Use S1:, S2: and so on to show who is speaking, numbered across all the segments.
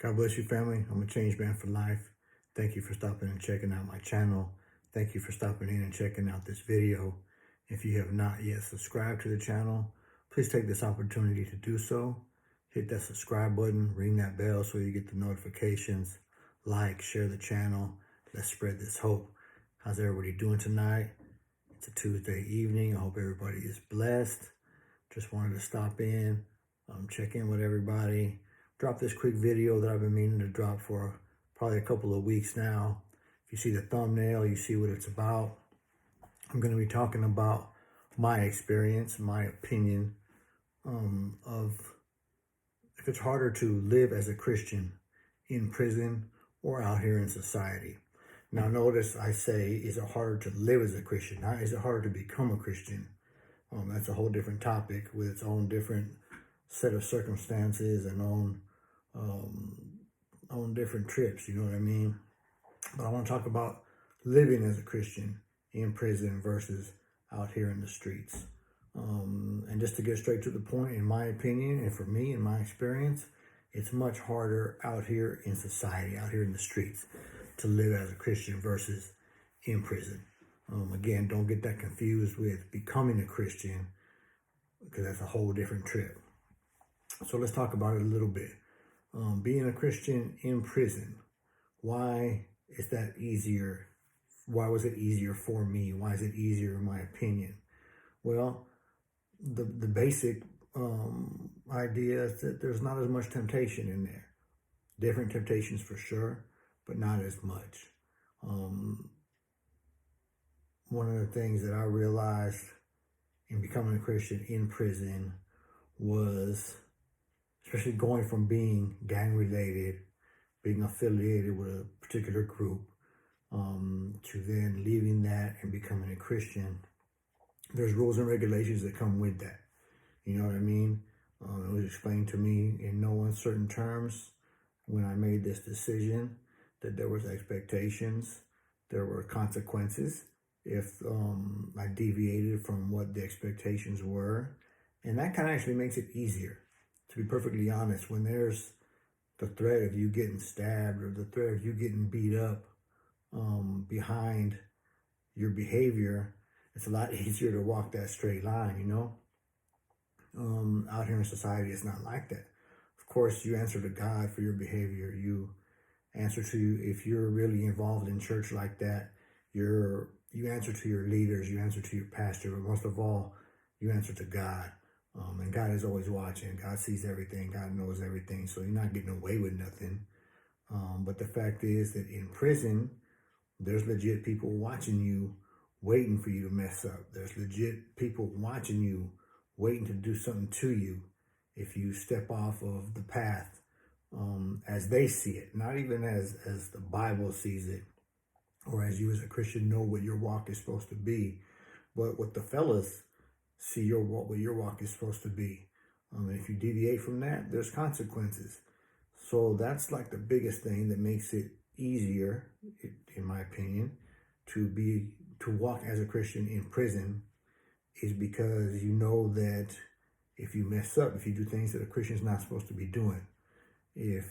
S1: God bless you, family. I'm a change man for life. Thank you for stopping and checking out my channel. Thank you for stopping in and checking out this video. If you have not yet subscribed to the channel, please take this opportunity to do so. Hit that subscribe button, ring that bell so you get the notifications. Like, share the channel. Let's spread this hope. How's everybody doing tonight? It's a Tuesday evening. I hope everybody is blessed. Just wanted to stop in, check in with everybody. Drop this quick video that I've been meaning to drop for probably a couple of weeks now. If you see the thumbnail, you see what it's about. I'm going to be talking about my experience, my opinion of if it's harder to live as a Christian in prison or out here in society. Now notice I say, is it harder to live as a Christian? Not is it harder to become a Christian? That's a whole different topic with its own different set of circumstances and own different trips, you know what I mean? But I want to talk about living as a Christian in prison versus out here in the streets. And just to get straight to the point, in my opinion, and for me, in my experience, it's much harder out here in society, out here in the streets, to live as a Christian versus in prison. Again, don't get that confused with becoming a Christian, because that's a whole different trip. So let's talk about it a little bit. Being a Christian in prison, why is that easier? Why was it easier for me? Why is it easier in my opinion? Well, the basic idea is that there's not as much temptation in there. Different temptations for sure, but not as much. One of the things that I realized in becoming a Christian in prison was, especially going from being gang related, being affiliated with a particular group, to then leaving that and becoming a Christian, there's rules and regulations that come with that. You know what I mean? It was explained to me in no uncertain terms when I made this decision that there was expectations, there were consequences if I deviated from what the expectations were. And that kind of actually makes it easier, to be perfectly honest. When there's the threat of you getting stabbed or the threat of you getting beat up behind your behavior, it's a lot easier to walk that straight line, you know? Out here in society, it's not like that. Of course, you answer to God for your behavior. You answer to, if you're really involved in church like that, you answer to your leaders, you answer to your pastor, but most of all, you answer to God. And God is always watching. God sees everything. God knows everything. So you're not getting away with nothing. But the fact is that in prison, there's legit people watching you, waiting for you to mess up. There's legit people watching you, waiting to do something to you if you step off of the path as they see it, not even as the Bible sees it, or as you as a Christian know what your walk is supposed to be, but what the fellas see what your walk is supposed to be. If you deviate from that, there's consequences. So that's like the biggest thing that makes it easier, in my opinion, to walk as a Christian in prison, is because you know that if you mess up, if you do things that a Christian's not supposed to be doing, if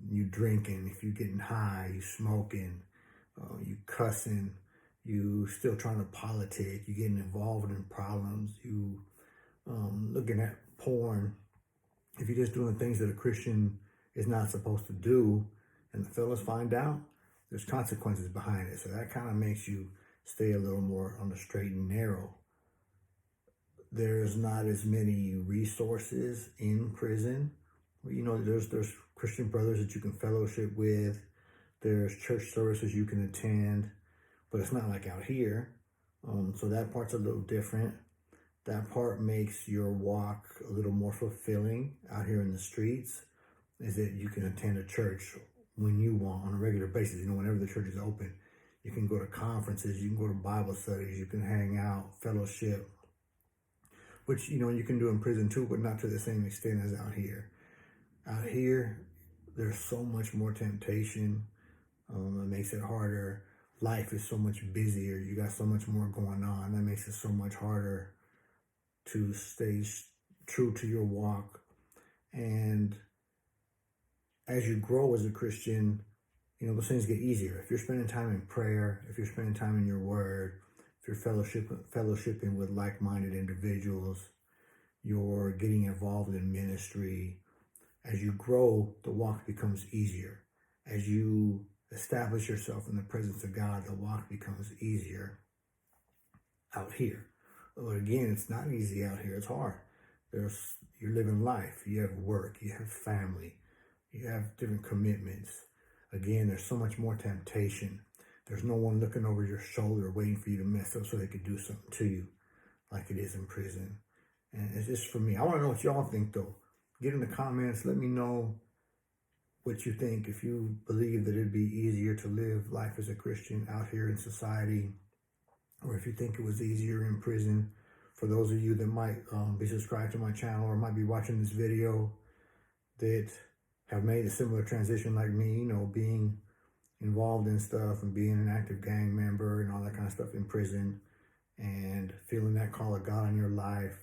S1: you drinking, if you getting high, you smoking, you cussing, you still trying to politic, you getting involved in problems, you looking at porn, if you're just doing things that a Christian is not supposed to do, and the fellas find out, there's consequences behind it. So that kind of makes you stay a little more on the straight and narrow. There's not as many resources in prison. You know, there's Christian brothers that you can fellowship with. There's church services you can attend, but it's not like out here. So that part's a little different. That part makes your walk a little more fulfilling out here in the streets, is that you can attend a church when you want on a regular basis. You know, whenever the church is open, you can go to conferences, you can go to Bible studies, you can hang out, fellowship, which, you know, you can do in prison too, but not to the same extent as out here. Out here, there's so much more temptation. It makes it harder. Life is so much busier. You got so much more going on. That makes it so much harder to stay true to your walk. And as you grow as a Christian, those things get easier. If you're spending time in prayer, if you're spending time in your word, if you're fellowshipping with like-minded individuals, you're getting involved in ministry. As you grow, the walk becomes easier. As you establish yourself in the presence of God, the walk becomes easier out here. But again, it's not easy out here. It's hard. You're living life. You have work. You have family. You have different commitments. Again, there's so much more temptation. There's no one looking over your shoulder waiting for you to mess up so they could do something to you like it is in prison. And it's just for me. I want to know what y'all think, though. Get in the comments. Let me know what you think. If you believe that it'd be easier to live life as a Christian out here in society, or if you think it was easier in prison. For those of you that might be subscribed to my channel or might be watching this video that have made a similar transition like me, being involved in stuff and being an active gang member and all that kind of stuff in prison, and feeling that call of God on your life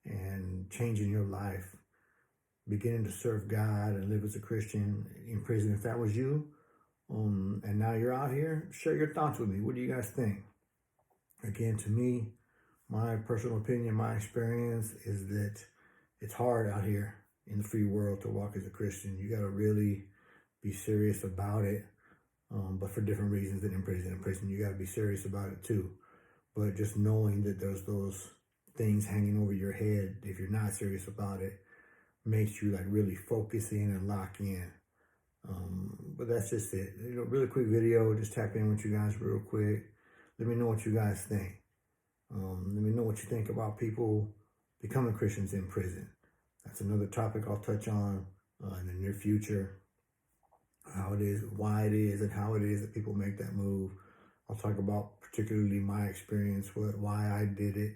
S1: and changing your life, beginning to serve God and live as a Christian in prison. If that was you, and now you're out here, share your thoughts with me. What do you guys think? Again, to me, my personal opinion, my experience is that it's hard out here in the free world to walk as a Christian. You got to really be serious about it, but for different reasons than in prison. In prison, you got to be serious about it too. But just knowing that there's those things hanging over your head, if you're not serious about it, makes you like really focus in and lock in. But that's just it. Really quick video. Just tap in with you guys real quick. Let me know what you guys think. Let me know what you think about people becoming Christians in prison. That's another topic I'll touch on in the near future. How it is, why it is, and how it is that people make that move. I'll talk about particularly my experience, why I did it,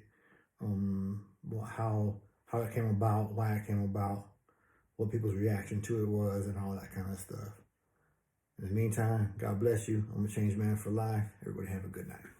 S1: how it came about, why it came about, what people's reaction to it was, and all that kind of stuff. In the meantime, God bless you. I'm a changed man for life. Everybody have a good night.